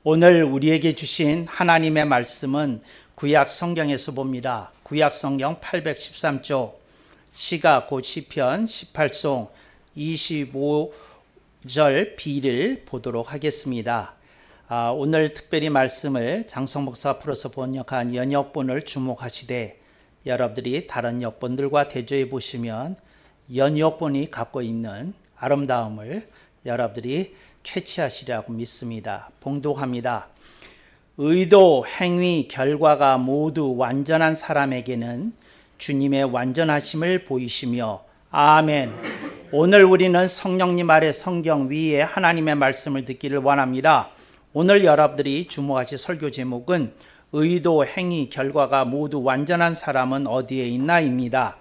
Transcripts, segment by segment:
오늘 우리에게 주신 하나님의 말씀은 구약 성경에서 봅니다. 구약 성경 813쪽 시가 곧 시편 18송 25절 B를 보도록 하겠습니다. 오늘 특별히 말씀을 장성 목사 앞으로서 번역한 연역본을 주목하시되 여러분들이 다른 역본들과 대조해 보시면 연역본이 갖고 있는 아름다움을 여러분들이 캐치하시리라고 믿습니다. 봉독합니다. 의도, 행위, 결과가 모두 완전한 사람에게는 주님의 완전하심을 보이시며 아멘. 오늘 우리는 성령님 아래 성경 위에 하나님의 말씀을 듣기를 원합니다. 오늘 여러분들이 주목하실 설교 제목은 의도, 행위, 결과가 모두 완전한 사람은 어디에 있나입니다.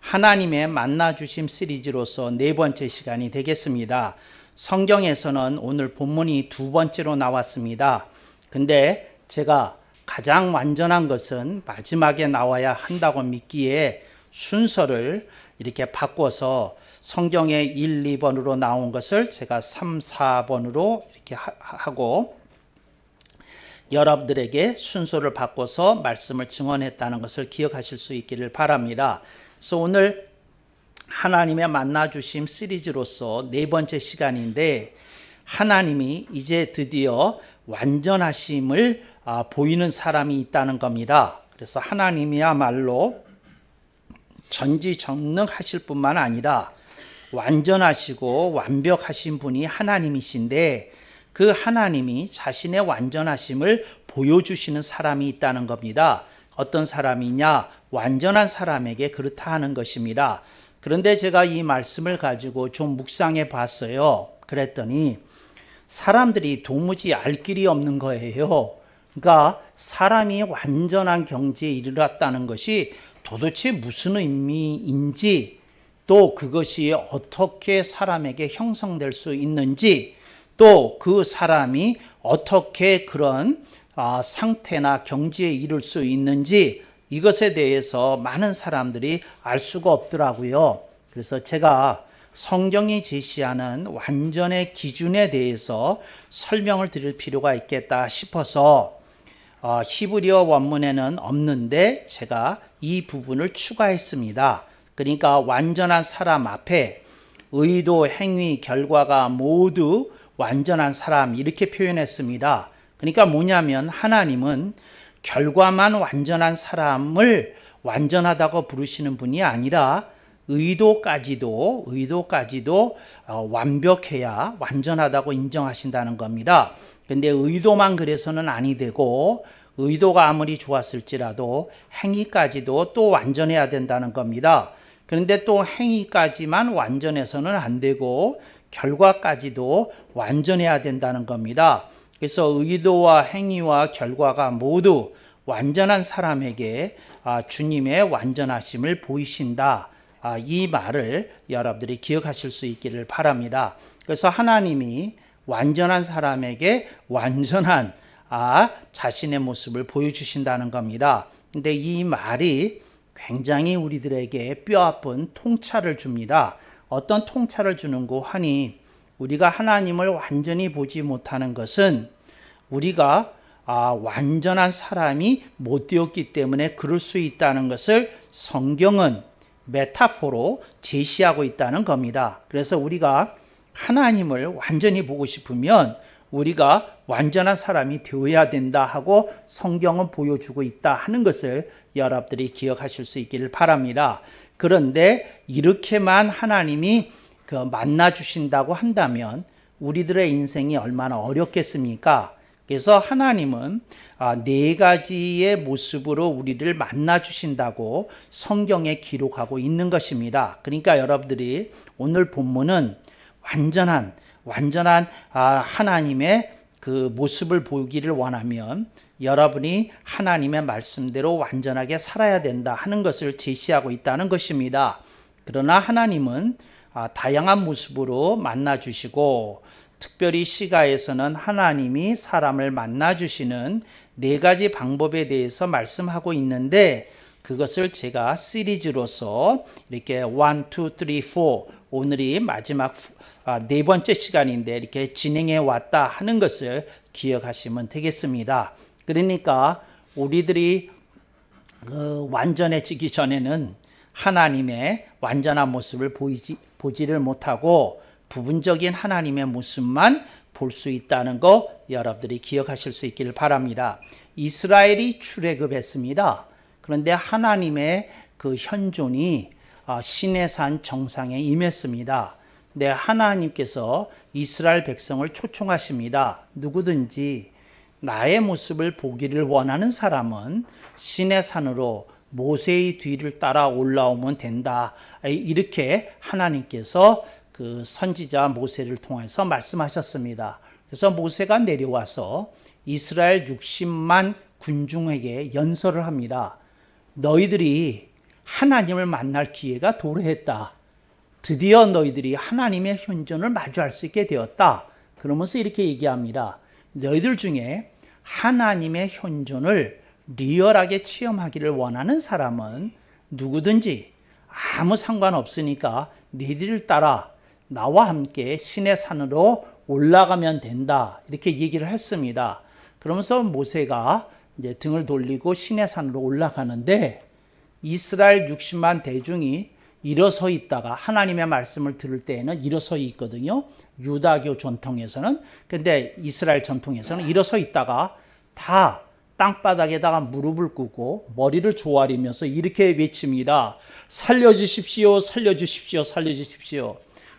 하나님의 만나주심 시리즈로서 네 번째 시간이 되겠습니다. 성경에서는 오늘 본문이 두 번째로 나왔습니다. 근데 제가 가장 완전한 것은 마지막에 나와야 한다고 믿기에 순서를 이렇게 바꿔서 성경에 1, 2번으로 나온 것을 제가 3, 4번으로 이렇게 하고 여러분들에게 순서를 바꿔서 말씀을 증언했다는 것을 기억하실 수 있기를 바랍니다. 그래서 오늘 하나님의 만나주심 시리즈로서 네 번째 시간인데 하나님이 이제 드디어 완전하심을 보이는 사람이 있다는 겁니다. 그래서 하나님이야말로 전지전능하실 뿐만 아니라 완전하시고 완벽하신 분이 하나님이신데 그 하나님이 자신의 완전하심을 보여주시는 사람이 있다는 겁니다. 어떤 사람이냐? 완전한 사람에게 그렇다 하는 것입니다. 그런데 제가 이 말씀을 가지고 좀 묵상해 봤어요. 그랬더니 사람들이 도무지 알 길이 없는 거예요. 그러니까 사람이 완전한 경지에 이르렀다는 것이 도대체 무슨 의미인지 또 그것이 어떻게 사람에게 형성될 수 있는지 또 그 사람이 어떻게 그런 상태나 경지에 이를 수 있는지 이것에 대해서 많은 사람들이 알 수가 없더라고요. 그래서 제가 성경이 제시하는 완전의 기준에 대해서 설명을 드릴 필요가 있겠다 싶어서 히브리어 원문에는 없는데 제가 이 부분을 추가했습니다. 그러니까 완전한 사람 앞에 의도, 행위, 결과가 모두 완전한 사람 이렇게 표현했습니다. 그러니까 뭐냐면 하나님은 결과만 완전한 사람을 완전하다고 부르시는 분이 아니라 의도까지도 완벽해야 완전하다고 인정하신다는 겁니다. 근데 의도만 그래서는 아니 되고 의도가 아무리 좋았을지라도 행위까지도 또 완전해야 된다는 겁니다. 그런데 또 행위까지만 완전해서는 안 되고 결과까지도 완전해야 된다는 겁니다. 그래서 의도와 행위와 결과가 모두 완전한 사람에게 주님의 완전하심을 보이신다. 이 말을 여러분들이 기억하실 수 있기를 바랍니다. 그래서 하나님이 완전한 사람에게 완전한 자신의 모습을 보여주신다는 겁니다. 근데 이 말이 굉장히 우리들에게 뼈아픈 통찰을 줍니다. 어떤 통찰을 주는고 하니 우리가 하나님을 완전히 보지 못하는 것은 우리가 완전한 사람이 못 되었기 때문에 그럴 수 있다는 것을 성경은 메타포로 제시하고 있다는 겁니다. 그래서 우리가 하나님을 완전히 보고 싶으면 우리가 완전한 사람이 되어야 된다 하고 성경은 보여주고 있다 하는 것을 여러분들이 기억하실 수 있기를 바랍니다. 그런데 이렇게만 하나님이 만나 주신다고 한다면 우리들의 인생이 얼마나 어렵겠습니까? 그래서 하나님은 네 가지의 모습으로 우리를 만나 주신다고 성경에 기록하고 있는 것입니다. 그러니까 여러분들이 오늘 본문은 완전한 하나님의 그 모습을 보기를 원하면 여러분이 하나님의 말씀대로 완전하게 살아야 된다 하는 것을 제시하고 있다는 것입니다. 그러나 하나님은 다양한 모습으로 만나 주시고 특별히 시가에서는 하나님이 사람을 만나 주시는 네 가지 방법에 대해서 말씀하고 있는데 그것을 제가 시리즈로서 이렇게 1, 2, 3, 4 오늘이 마지막 네 번째 시간인데 이렇게 진행해 왔다 하는 것을 기억하시면 되겠습니다. 그러니까 우리들이 완전해지기 전에는 하나님의 완전한 모습을 보지를 못하고 부분적인 하나님의 모습만 볼 수 있다는 거 여러분들이 기억하실 수 있기를 바랍니다. 이스라엘이 출애굽했습니다. 그런데 하나님의 그 현존이 시내산 정상에 임했습니다. 네, 하나님께서 이스라엘 백성을 초청하십니다. 누구든지 나의 모습을 보기를 원하는 사람은 시내산으로 모세의 뒤를 따라 올라오면 된다. 이렇게 하나님께서 그 선지자 모세를 통해서 말씀하셨습니다. 그래서 모세가 내려와서 이스라엘 60만 군중에게 연설을 합니다. 너희들이 하나님을 만날 기회가 도래했다. 드디어 너희들이 하나님의 현존을 마주할 수 있게 되었다. 그러면서 이렇게 얘기합니다. 너희들 중에 하나님의 현존을 리얼하게 체험하기를 원하는 사람은 누구든지 아무 상관없으니까 너희들을 따라 나와 함께 신의 산으로 올라가면 된다. 이렇게 얘기를 했습니다. 그러면서 모세가 이제 등을 돌리고 신의 산으로 올라가는데 이스라엘 60만 대중이 일어서 있다가 하나님의 말씀을 들을 때에는 일어서 있거든요. 유다교 전통에서는. 근데 이스라엘 전통에서는 일어서 있다가 다 땅바닥에다가 무릎을 꿇고 머리를 조아리면서 이렇게 외칩니다. 살려주십시오, 살려주십시오, 살려주십시오.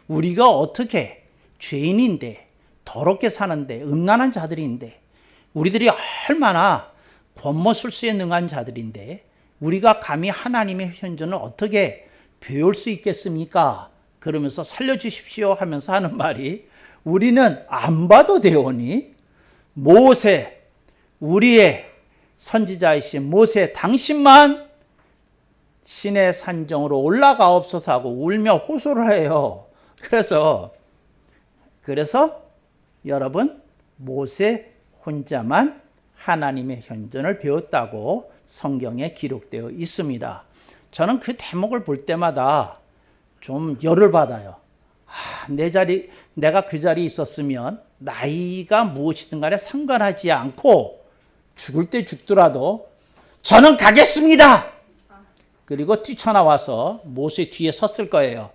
우리가 어떻게 죄인인데 더럽게 사는데 음란한 자들인데 우리들이 얼마나 권모술수에 능한 자들인데 우리가 감히 하나님의 현존을 어떻게 배울 수 있겠습니까? 그러면서 살려주십시오 하면서 하는 말이 우리는 안 봐도 되오니 모세, 우리의 선지자이신 모세 당신만 신의 산정으로 올라가옵소서 하고 울며 호소를 해요. 그래서 여러분 모세 혼자만 하나님의 현존을 배웠다고 성경에 기록되어 있습니다. 저는 그 대목을 볼 때마다 좀 열을 받아요. 내가 그 자리에 있었으면 나이가 무엇이든 간에 상관하지 않고 죽을 때 죽더라도 저는 가겠습니다. 그리고 뛰쳐나와서 모세 뒤에 섰을 거예요.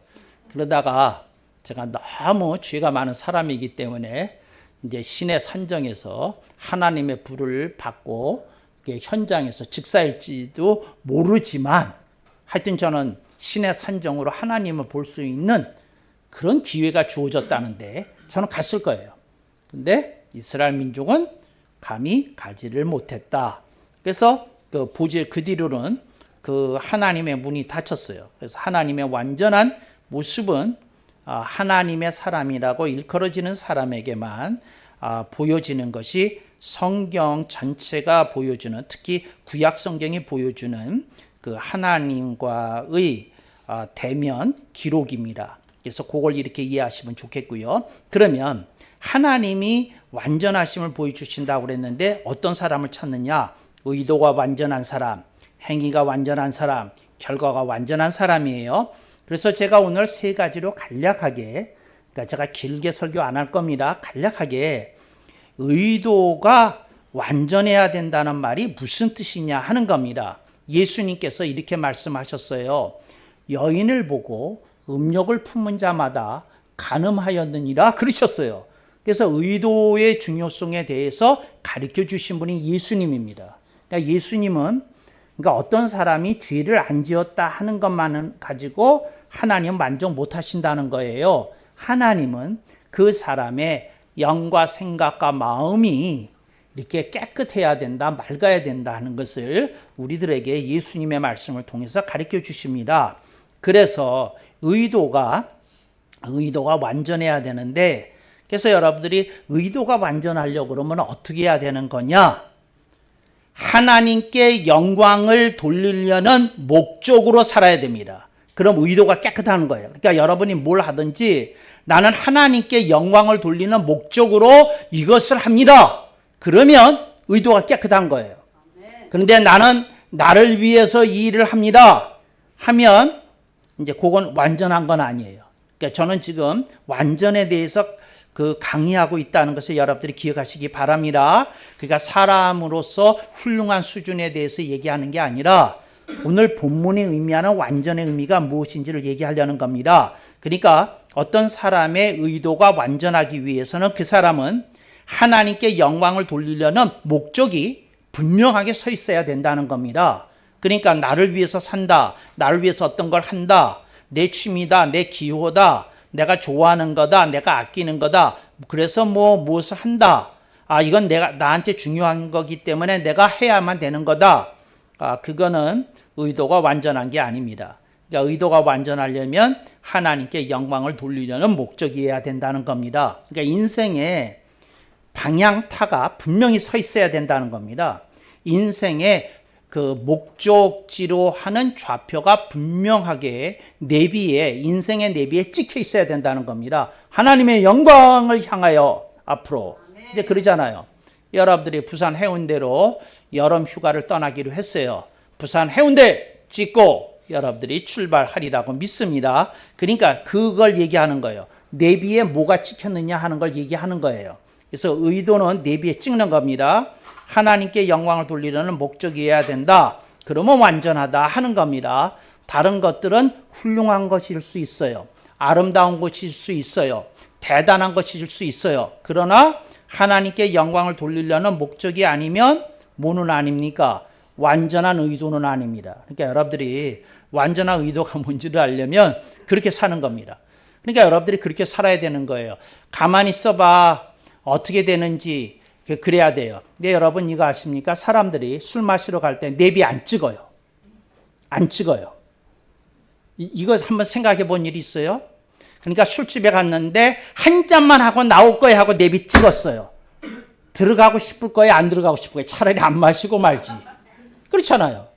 그러다가 제가 너무 죄가 많은 사람이기 때문에 이제 신의 산정에서 하나님의 불을 받고 현장에서 직사일지도 모르지만 하여튼 저는 신의 산정으로 하나님을 볼 수 있는 그런 기회가 주어졌다는데 저는 갔을 거예요. 근데 이스라엘 민족은 감히 가지를 못했다. 그래서 그 뒤로는 그 하나님의 문이 닫혔어요. 그래서 하나님의 완전한 모습은 하나님의 사람이라고 일컬어지는 사람에게만 보여지는 것이 성경 전체가 보여주는, 특히 구약 성경이 보여주는 그 하나님과의 대면 기록입니다. 그래서 그걸 이렇게 이해하시면 좋겠고요. 그러면 하나님이 완전하심을 보여주신다고 그랬는데 어떤 사람을 찾느냐? 의도가 완전한 사람, 행위가 완전한 사람, 결과가 완전한 사람이에요. 그래서 제가 오늘 세 가지로 간략하게, 그러니까 제가 길게 설교 안 할 겁니다. 간략하게 의도가 완전해야 된다는 말이 무슨 뜻이냐 하는 겁니다. 예수님께서 이렇게 말씀하셨어요. 여인을 보고 음욕을 품은 자마다 간음하였느니라 그러셨어요. 그래서 의도의 중요성에 대해서 가르쳐 주신 분이 예수님입니다. 그러니까 예수님은 어떤 사람이 죄를 안 지었다 하는 것만은 가지고 하나님 만족 못 하신다는 거예요. 하나님은 그 사람의 영과 생각과 마음이 이렇게 깨끗해야 된다, 맑아야 된다 하는 것을 우리들에게 예수님의 말씀을 통해서 가르쳐 주십니다. 그래서 의도가 완전해야 되는데, 그래서 여러분들이 의도가 완전하려고 그러면 어떻게 해야 되는 거냐? 하나님께 영광을 돌리려는 목적으로 살아야 됩니다. 그럼 의도가 깨끗한 거예요. 그러니까 여러분이 뭘 하든지 나는 하나님께 영광을 돌리는 목적으로 이것을 합니다. 그러면 의도가 깨끗한 거예요. 그런데 나는 나를 위해서 이 일을 합니다. 하면 이제 그건 완전한 건 아니에요. 그러니까 저는 지금 완전에 대해서 그 강의하고 있다는 것을 여러분들이 기억하시기 바랍니다. 그러니까 사람으로서 훌륭한 수준에 대해서 얘기하는 게 아니라 오늘 본문이 의미하는 완전의 의미가 무엇인지를 얘기하려는 겁니다. 그러니까 어떤 사람의 의도가 완전하기 위해서는 그 사람은 하나님께 영광을 돌리려는 목적이 분명하게 서 있어야 된다는 겁니다. 그러니까 나를 위해서 산다, 나를 위해서 어떤 걸 한다, 내 취미다, 내 기호다, 내가 좋아하는 거다, 내가 아끼는 거다, 그래서 무엇을 한다, 이건 나한테 중요한 거기 때문에 내가 해야만 되는 거다. 그거는 의도가 완전한 게 아닙니다. 그러니까 의도가 완전하려면 하나님께 영광을 돌리려는 목적이어야 된다는 겁니다. 그러니까 인생에 방향타가 분명히 서 있어야 된다는 겁니다. 인생의 그 목적지로 하는 좌표가 분명하게 인생의 내비에 찍혀 있어야 된다는 겁니다. 하나님의 영광을 향하여 앞으로. 이제 그러잖아요. 여러분들이 부산 해운대로 여름 휴가를 떠나기로 했어요. 부산 해운대 찍고 여러분들이 출발하리라고 믿습니다. 그러니까 그걸 얘기하는 거예요. 내비에 뭐가 찍혔느냐 하는 걸 얘기하는 거예요. 그래서 의도는 내비에 찍는 겁니다. 하나님께 영광을 돌리려는 목적이어야 된다. 그러면 완전하다 하는 겁니다. 다른 것들은 훌륭한 것일 수 있어요. 아름다운 것일 수 있어요. 대단한 것일 수 있어요. 그러나 하나님께 영광을 돌리려는 목적이 아니면 뭐는 아닙니까? 완전한 의도는 아닙니다. 그러니까 여러분들이 완전한 의도가 뭔지를 알려면 그렇게 사는 겁니다. 그러니까 여러분들이 그렇게 살아야 되는 거예요. 가만히 있어봐. 어떻게 되는지 그래야 돼요. 근데 여러분 이거 아십니까? 사람들이 술 마시러 갈 때 내비 안 찍어요. 안 찍어요. 이거 한번 생각해 본 일 있어요? 그러니까 술집에 갔는데 한 잔만 하고 나올 거야 하고 내비 찍었어요. 들어가고 싶을 거야, 안 들어가고 싶을 거야. 차라리 안 마시고 말지. 그렇잖아요.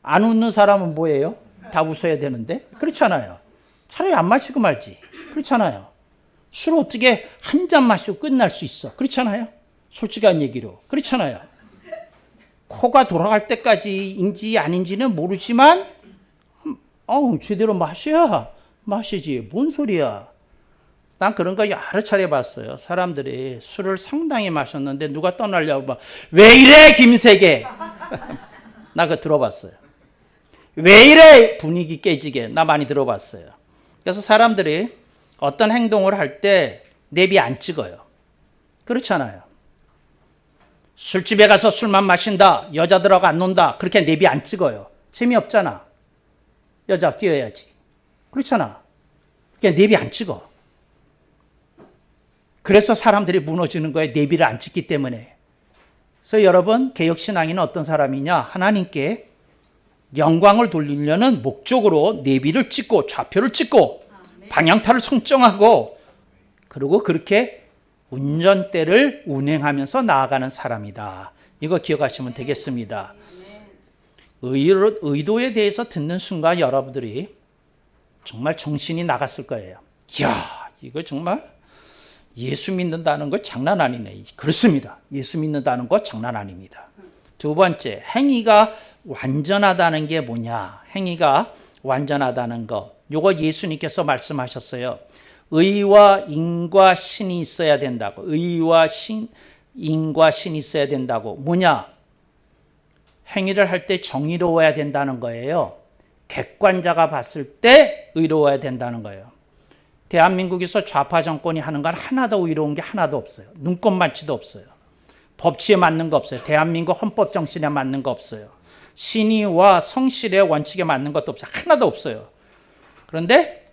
안 웃는 사람은 뭐예요? 다 웃어야 되는데. 그렇잖아요. 차라리 안 마시고 말지. 그렇잖아요. 술 어떻게 한 잔 마시고 끝날 수 있어. 그렇잖아요. 솔직한 얘기로. 그렇잖아요. 코가 돌아갈 때까지인지 아닌지는 모르지만 제대로 마셔야 마시지. 뭔 소리야. 난 그런 거 여러 차례 봤어요. 사람들이 술을 상당히 마셨는데 누가 떠나려고 막 왜 이래 김세계. 나 그거 들어봤어요. 왜 이래 분위기 깨지게. 나 많이 들어봤어요. 그래서 사람들이 어떤 행동을 할 때 내비 안 찍어요. 그렇잖아요. 술집에 가서 술만 마신다. 여자들하고 안 논다. 그렇게 내비 안 찍어요. 재미없잖아. 여자 끼어야지. 그렇잖아. 그냥 내비 안 찍어. 그래서 사람들이 무너지는 거예요. 내비를 안 찍기 때문에. 그래서 여러분 개혁신앙인은 어떤 사람이냐. 하나님께 영광을 돌리려는 목적으로 내비를 찍고 좌표를 찍고 방향타를 설정하고 그리고 그렇게 운전대를 운행하면서 나아가는 사람이다. 이거 기억하시면 되겠습니다. 의도에 대해서 듣는 순간 여러분들이 정말 정신이 나갔을 거예요. 이야, 이거 정말 예수 믿는다는 거 장난 아니네. 그렇습니다. 예수 믿는다는 거 장난 아닙니다. 두 번째, 행위가 완전하다는 게 뭐냐? 행위가 완전하다는 거. 요거 예수님께서 말씀하셨어요. 의와 인과 신이 있어야 된다고. 의와 인과 신이 있어야 된다고. 뭐냐? 행위를 할 때 정의로워야 된다는 거예요. 객관자가 봤을 때 의로워야 된다는 거예요. 대한민국에서 좌파 정권이 하는 건 하나도 의로운 게 하나도 없어요. 눈꼽만치도 없어요. 법치에 맞는 거 없어요. 대한민국 헌법 정신에 맞는 거 없어요. 신의와 성실의 원칙에 맞는 것도 없어요. 하나도 없어요. 그런데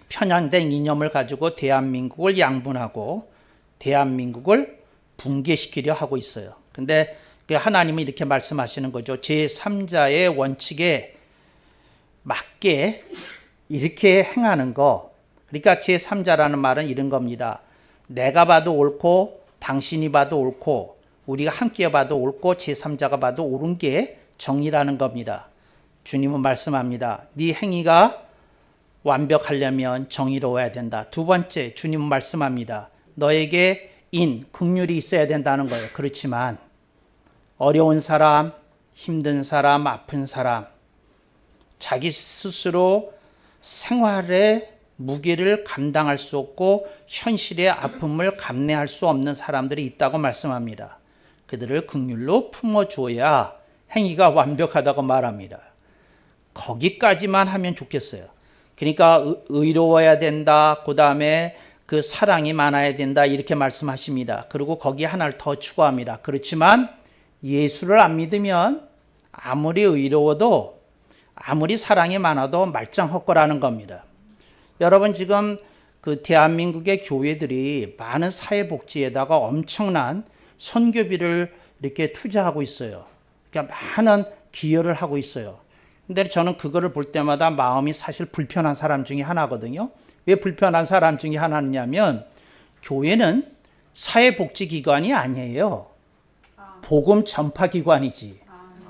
편향된 이념을 가지고 대한민국을 양분하고 대한민국을 붕괴시키려 하고 있어요. 근데 하나님은 이렇게 말씀하시는 거죠. 제3자의 원칙에 맞게 이렇게 행하는 거. 그러니까 제3자라는 말은 이런 겁니다. 내가 봐도 옳고 당신이 봐도 옳고 우리가 함께 봐도 옳고 제3자가 봐도 옳은 게 정의라는 겁니다. 주님은 말씀합니다. 네 행위가 완벽하려면 정의로워야 된다. 두 번째, 주님은 말씀합니다. 너에게 긍휼이 있어야 된다는 거예요. 그렇지만 어려운 사람, 힘든 사람, 아픈 사람, 자기 스스로 생활에 무게를 감당할 수 없고 현실의 아픔을 감내할 수 없는 사람들이 있다고 말씀합니다. 그들을 긍휼로 품어줘야 행위가 완벽하다고 말합니다. 거기까지만 하면 좋겠어요. 그러니까 의로워야 된다. 그 다음에 그 사랑이 많아야 된다. 이렇게 말씀하십니다. 그리고 거기에 하나를 더 추가합니다. 그렇지만 예수를 안 믿으면 아무리 의로워도 아무리 사랑이 많아도 말짱 헛거라는 겁니다. 여러분 지금 그 대한민국의 교회들이 많은 사회복지에다가 엄청난 선교비를 이렇게 투자하고 있어요. 그러니까 많은 기여를 하고 있어요. 근데 저는 그거를 볼 때마다 마음이 사실 불편한 사람 중에 하나거든요. 왜 불편한 사람 중에 하나냐면 교회는 사회복지기관이 아니에요. 복음 전파기관이지.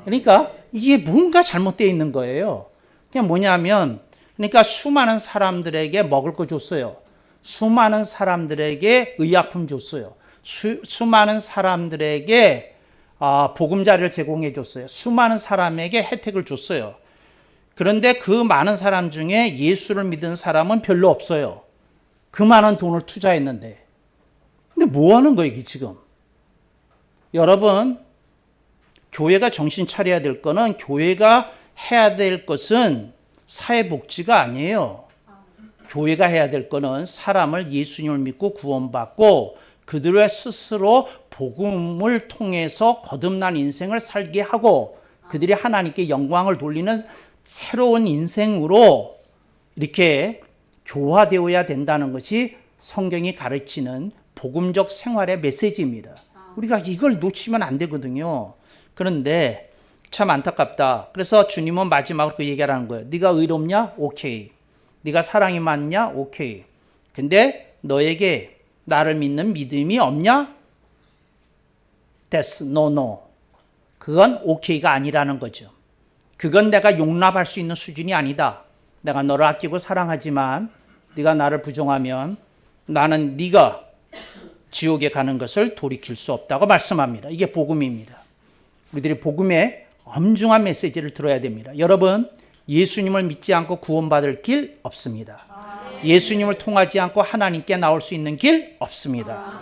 그러니까 이게 뭔가 잘못되어 있는 거예요. 그냥 뭐냐면 그러니까 수많은 사람들에게 먹을 거 줬어요. 수많은 사람들에게 의약품 줬어요. 수많은 사람들에게 보금자리를 제공해 줬어요. 수많은 사람에게 혜택을 줬어요. 그런데 그 많은 사람 중에 예수를 믿은 사람은 별로 없어요. 그 많은 돈을 투자했는데. 근데 뭐 하는 거예요, 이게 지금? 여러분, 교회가 정신 차려야 될 거는 교회가 해야 될 것은 사회복지가 아니에요. 교회가 해야 될 거는 사람을 예수님을 믿고 구원받고 그들의 스스로 복음을 통해서 거듭난 인생을 살게 하고 그들이 하나님께 영광을 돌리는 새로운 인생으로 이렇게 교화되어야 된다는 것이 성경이 가르치는 복음적 생활의 메시지입니다. 우리가 이걸 놓치면 안 되거든요. 그런데 참 안타깝다. 그래서 주님은 마지막으로 그 얘기하라는 거예요. 네가 의롭냐? 오케이. 네가 사랑이 많냐? 오케이. 근데 너에게 나를 믿는 믿음이 없냐? That's no, no. 그건 오케이가 아니라는 거죠. 그건 내가 용납할 수 있는 수준이 아니다. 내가 너를 아끼고 사랑하지만 네가 나를 부정하면 나는 네가 지옥에 가는 것을 돌이킬 수 없다고 말씀합니다. 이게 복음입니다. 우리들이 복음의 엄중한 메시지를 들어야 됩니다. 여러분, 예수님을 믿지 않고 구원받을 길 없습니다. 예수님을 통하지 않고 하나님께 나올 수 있는 길 없습니다.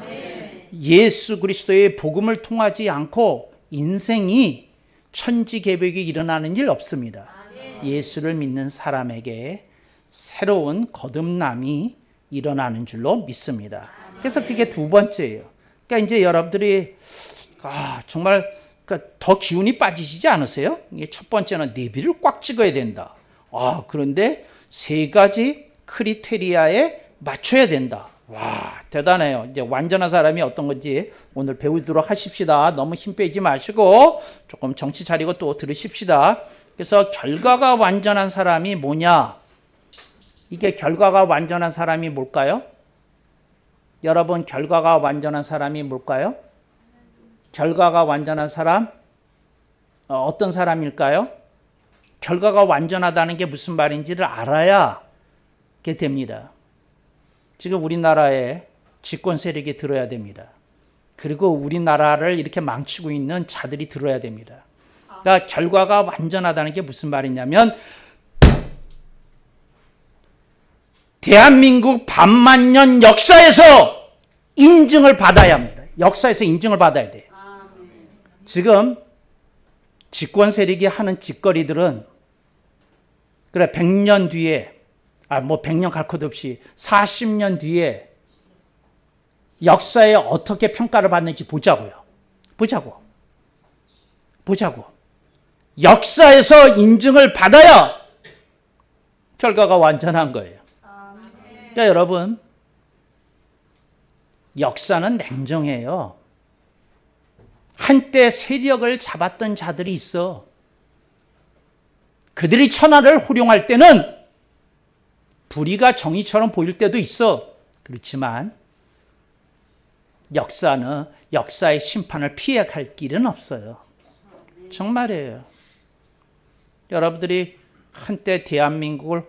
예수 그리스도의 복음을 통하지 않고 인생이 천지개벽이 일어나는 일 없습니다. 예수를 믿는 사람에게 새로운 거듭남이 일어나는 줄로 믿습니다. 그래서 그게 두 번째예요. 그러니까 이제 여러분들이 정말 더 기운이 빠지시지 않으세요? 이게 첫 번째는 내비를 꽉 찍어야 된다. 그런데 세 가지 크리테리아에 맞춰야 된다. 와, 대단해요. 이제 완전한 사람이 어떤 건지 오늘 배우도록 하십시다. 너무 힘 빼지 마시고 조금 정신 차리고 또 들으십시다. 그래서 결과가 완전한 사람이 뭐냐? 이게 결과가 완전한 사람이 뭘까요? 여러분, 결과가 완전한 사람이 뭘까요? 결과가 완전한 사람? 어떤 사람일까요? 결과가 완전하다는 게 무슨 말인지를 알아야 게 됩니다. 지금 우리나라에 집권 세력이 들어야 됩니다. 그리고 우리나라를 이렇게 망치고 있는 자들이 들어야 됩니다. 그러니까 결과가 완전하다는 게 무슨 말이냐면 대한민국 반만년 역사에서 인증을 받아야 합니다. 역사에서 인증을 받아야 돼요. 지금 집권 세력이 하는 짓거리들은 그래 100년 뒤에 100년 갈 것 없이 40년 뒤에 역사에 어떻게 평가를 받는지 보자고요. 보자고. 역사에서 인증을 받아야 결과가 완전한 거예요. 그러니까 여러분, 역사는 냉정해요. 한때 세력을 잡았던 자들이 있어. 그들이 천하를 호령할 때는 불의가 정의처럼 보일 때도 있어. 그렇지만 역사는 역사의 심판을 피해갈 길은 없어요. 정말이에요. 여러분들이 한때 대한민국을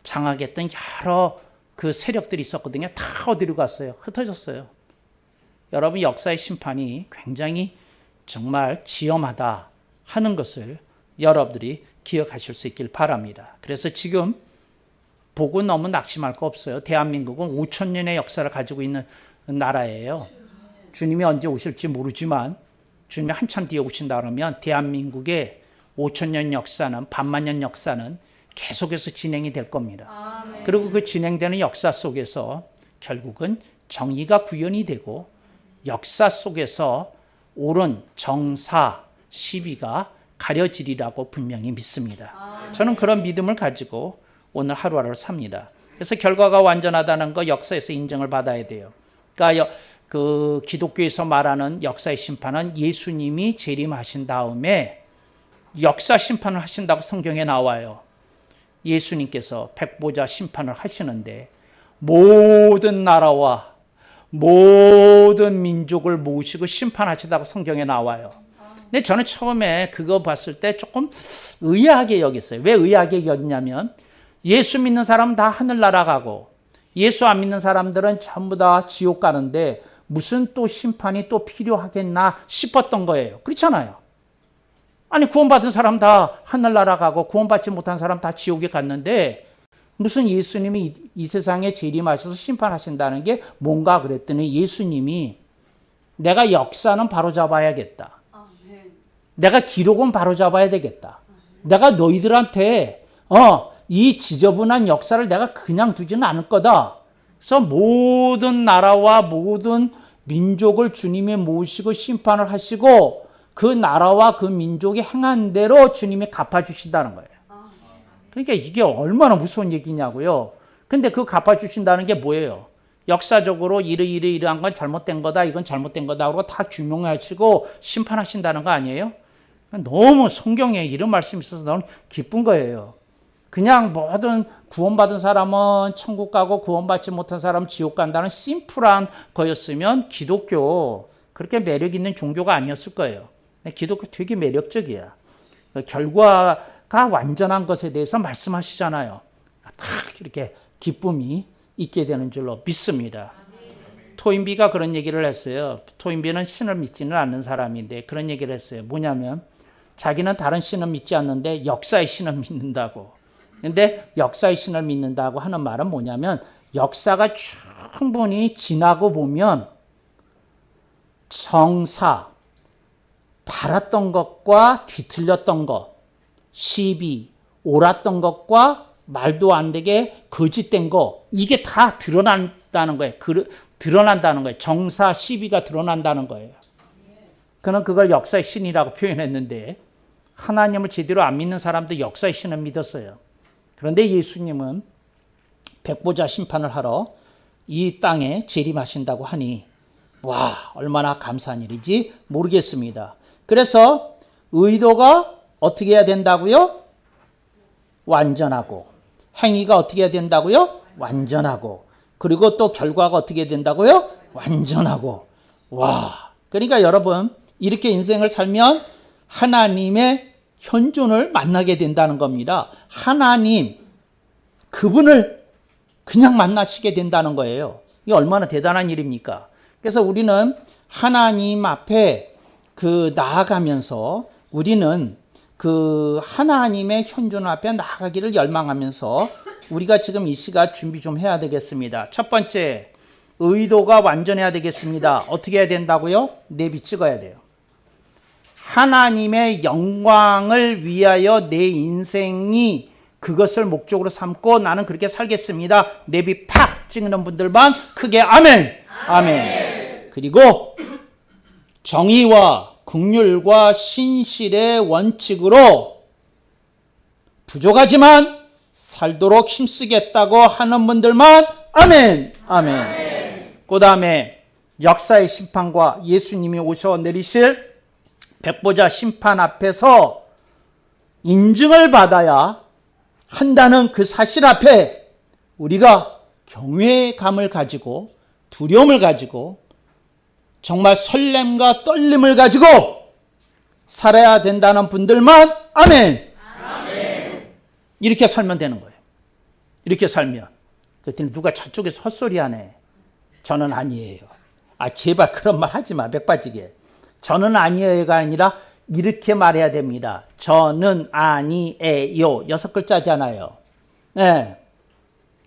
장악했던 여러 그 세력들이 있었거든요. 다 어디로 갔어요? 흩어졌어요. 여러분, 역사의 심판이 굉장히 정말 지엄하다 하는 것을 여러분들이 기억하실 수 있길 바랍니다. 그래서 지금 보고 너무 낙심할 거 없어요. 대한민국은 5,000년의 역사를 가지고 있는 나라예요. 주님이 언제 오실지 모르지만 주님이 한참 뒤에 오신다 그러면 대한민국의 5,000년 역사는, 반만년 역사는 계속해서 진행이 될 겁니다. 그리고 그 진행되는 역사 속에서 결국은 정의가 구현이 되고 역사 속에서 옳은 정사, 시비가 가려지리라고 분명히 믿습니다. 저는 그런 믿음을 가지고 오늘 하루하루를 삽니다. 그래서 결과가 완전하다는 거 역사에서 인정을 받아야 돼요. 그러니까 그 기독교에서 말하는 역사의 심판은 예수님이 재림하신 다음에 역사 심판을 하신다고 성경에 나와요. 예수님께서 백보자 심판을 하시는데 모든 나라와 모든 민족을 모시고 심판하시다고 성경에 나와요. 근데 저는 처음에 그거 봤을 때 조금 의아하게 여겼어요. 왜 의아하게 여겼냐면 예수 믿는 사람은 다 하늘나라 가고 예수 안 믿는 사람들은 전부 다 지옥 가는데 무슨 또 심판이 또 필요하겠나 싶었던 거예요. 그렇잖아요. 아니 구원받은 사람 다 하늘나라 가고 구원받지 못한 사람 다 지옥에 갔는데 무슨 예수님이 이 세상에 재림하셔서 심판하신다는 게 뭔가 그랬더니 예수님이 내가 역사는 바로잡아야겠다. 내가 기록은 바로잡아야 되겠다. 내가 너희들한테 이 지저분한 역사를 내가 그냥 두지는 않을 거다. 그래서 모든 나라와 모든 민족을 주님이 모시고 심판을 하시고 그 나라와 그 민족이 행한 대로 주님이 갚아주신다는 거예요. 그러니까 이게 얼마나 무서운 얘기냐고요. 근데 그 갚아주신다는 게 뭐예요? 역사적으로 이러한 건 잘못된 거다, 이건 잘못된 거다 하고 다 규명하시고 심판하신다는 거 아니에요? 너무 성경에 이런 말씀이 있어서 너무 기쁜 거예요. 그냥 모든 구원받은 사람은 천국 가고 구원받지 못한 사람은 지옥 간다는 심플한 거였으면 기독교 그렇게 매력 있는 종교가 아니었을 거예요. 기독교 되게 매력적이야. 결과가 완전한 것에 대해서 말씀하시잖아요. 딱 이렇게 기쁨이 있게 되는 줄로 믿습니다. 토인비가 그런 얘기를 했어요. 토인비는 신을 믿지는 않는 사람인데 그런 얘기를 했어요. 뭐냐면 자기는 다른 신을 믿지 않는데 역사의 신을 믿는다고. 근데 역사의 신을 믿는다고 하는 말은 뭐냐면 역사가 충분히 지나고 보면 정사, 바랐던 것과 뒤틀렸던 것, 시비, 옳았던 것과 말도 안 되게 거짓된 거 이게 다 드러난다는 거예요. 드러난다는 거예요. 정사, 시비가 드러난다는 거예요. 그는 그걸 역사의 신이라고 표현했는데 하나님을 제대로 안 믿는 사람도 역사의 신을 믿었어요. 그런데 예수님은 백보자 심판을 하러 이 땅에 재림하신다고 하니 와 얼마나 감사한 일인지 모르겠습니다. 그래서 의도가 어떻게 해야 된다고요? 완전하고 행위가 어떻게 해야 된다고요? 완전하고 그리고 또 결과가 어떻게 해야 된다고요? 완전하고 와 그러니까 여러분 이렇게 인생을 살면 하나님의 현존을 만나게 된다는 겁니다. 하나님 그분을 그냥 만나시게 된다는 거예요. 이게 얼마나 대단한 일입니까? 그래서 우리는 하나님 앞에 나아가면서 우리는 그 하나님의 현존 앞에 나아가기를 열망하면서 우리가 지금 이 시간 준비 좀 해야 되겠습니다. 첫 번째, 의도가 완전해야 되겠습니다. 어떻게 해야 된다고요? 내비 찍어야 돼요. 하나님의 영광을 위하여 내 인생이 그것을 목적으로 삼고 나는 그렇게 살겠습니다. 내비 팍 찍는 분들만 크게 아멘. 아멘. 그리고 정의와 긍휼과 신실의 원칙으로 부족하지만 살도록 힘쓰겠다고 하는 분들만 아멘. 아멘. 그 다음에 역사의 심판과 예수님이 오셔 내리실 백보자 심판 앞에서 인증을 받아야 한다는 그 사실 앞에 우리가 경외감을 가지고 두려움을 가지고 정말 설렘과 떨림을 가지고 살아야 된다는 분들만 아멘. 아멘. 이렇게 살면 되는 거예요. 이렇게 살면. 그랬더니 누가 저쪽에서 헛소리하네. 저는 아니에요. 제발 그런 말 하지 마. 맥 빠지게. 저는 아니에요가 아니라 이렇게 말해야 됩니다. 저는 아니에요. 6글자잖아요. 네.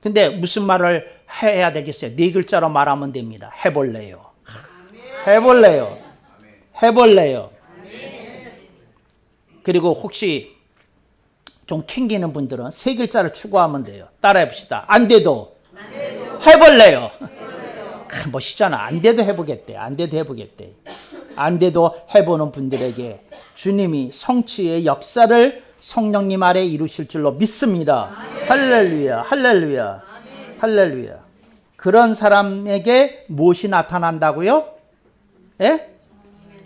근데 무슨 말을 해야 되겠어요? 4글자로 말하면 됩니다. 해볼래요. 해볼래요. 해볼래요. 그리고 혹시 좀 캥기는 분들은 3글자를 추구하면 돼요. 따라해 봅시다. 안 돼도 해볼래요. 멋있잖아. 안 돼도 해보겠대. 안 돼도 해보겠대. 안 돼도 해보는 분들에게 주님이 성취의 역사를 성령님 아래 이루실 줄로 믿습니다. 할렐루야, 할렐루야, 할렐루야. 그런 사람에게 무엇이 나타난다고요? 예?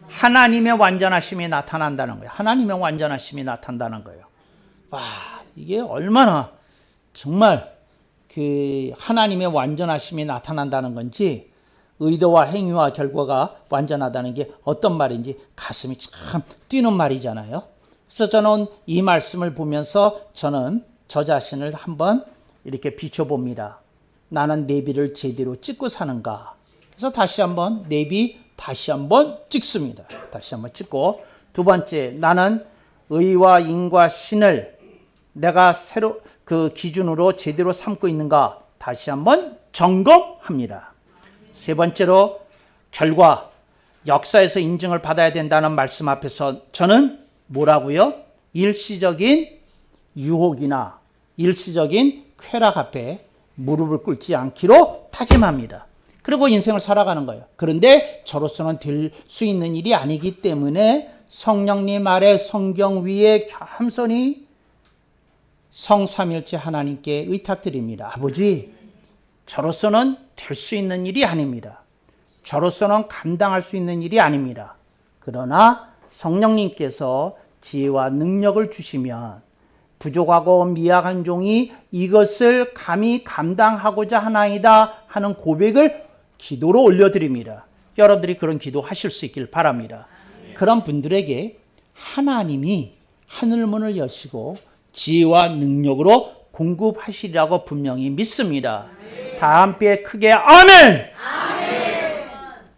하나님의 완전하심이 나타난다는 거예요. 하나님의 완전하심이 나타난다는 거예요. 와, 이게 얼마나 정말 그 하나님의 완전하심이 나타난다는 건지, 의도와 행위와 결과가 완전하다는 게 어떤 말인지 가슴이 참 뛰는 말이잖아요. 그래서 저는 이 말씀을 보면서 저는 저 자신을 한번 이렇게 비춰봅니다. 나는 내비를 제대로 찍고 사는가. 그래서 다시 한번 내비 다시 한번 찍습니다. 다시 한번 찍고, 두 번째, 나는 의와 인과 신을 내가 새로 그 기준으로 제대로 삼고 있는가 다시 한번 점검합니다. 세 번째로, 결과, 역사에서 인증을 받아야 된다는 말씀 앞에서 저는 뭐라고요? 일시적인 유혹이나 일시적인 쾌락 앞에 무릎을 꿇지 않기로 다짐합니다. 그리고 인생을 살아가는 거예요. 그런데 저로서는 될 수 있는 일이 아니기 때문에 성령님 아래 성경 위에 겸손히 성삼일체 하나님께 의탁드립니다. 아버지, 저로서는 될 수 있는 일이 아닙니다. 저로서는 감당할 수 있는 일이 아닙니다. 그러나 성령님께서 지혜와 능력을 주시면 부족하고 미약한 종이 이것을 감히 감당하고자 하나이다 하는 고백을 기도로 올려드립니다. 여러분들이 그런 기도 하실 수 있길 바랍니다. 그런 분들에게 하나님이 하늘문을 여시고 지혜와 능력으로 공급하시리라고 분명히 믿습니다. 다 함께 크게 아멘!